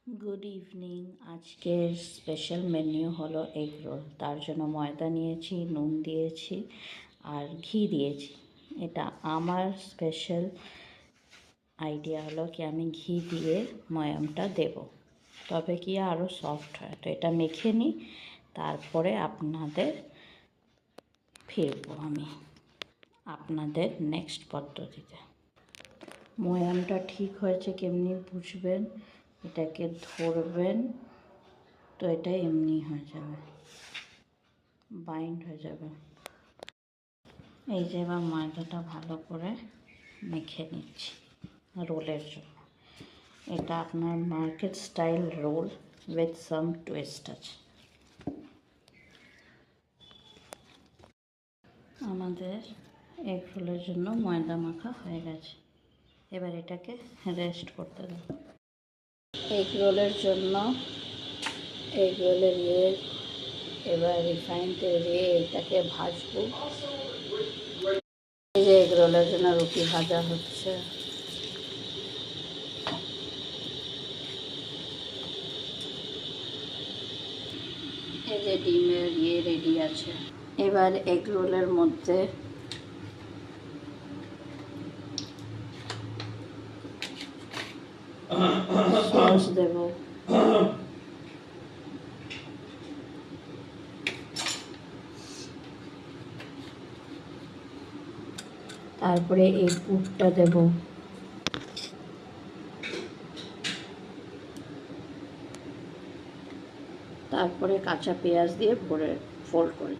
Good evening. আজকের special menu হলো egg roll. তার জন্য ময়দা নিয়েছি, নুন দিয়েছি আর ঘি দিয়েছি। এটা আমার স্পেশাল আইডিয়া হলো কি আমি ঘি দিয়ে ময়ামটা দেব, তবে কি আরও সফট হয়। তো এটা মেখে নিই, তারপরে আপনাদের ফিরবো আমি আপনাদের নেক্সট পদ্ধতিতে। ময়ামটা ঠিক হয়েছে কেমনি বুঝবেন, এটাকে ধরবেন তো এটা এমনি হয়ে যাবে, বাইন্ড হয়ে যাবে। এই যে এবার ময়দাটা ভালো করে মেখে নিচ্ছি রোলের জন্য। এটা আপনার market style roll with some twist আছে। আমাদের এগ রোলের জন্য ময়দা মাখা হয়ে গেছে, এবার এটাকে রেস্ট করতে দেব। এগ রোলের জন্য এগ রোলের এবার রিফাইন তেল দিয়ে এটাকে ভাজবো। এই যে এগ রোলের জন্য রুটি ভাজা হচ্ছে। এই যে ডিমের রেডি আছে। এবার এগ রোলের মধ্যে সস দেব, তারপরে এই পুরটা দেব, তারপরে কাঁচা পেঁয়াজ দিয়ে ভরে ফোল্ড করে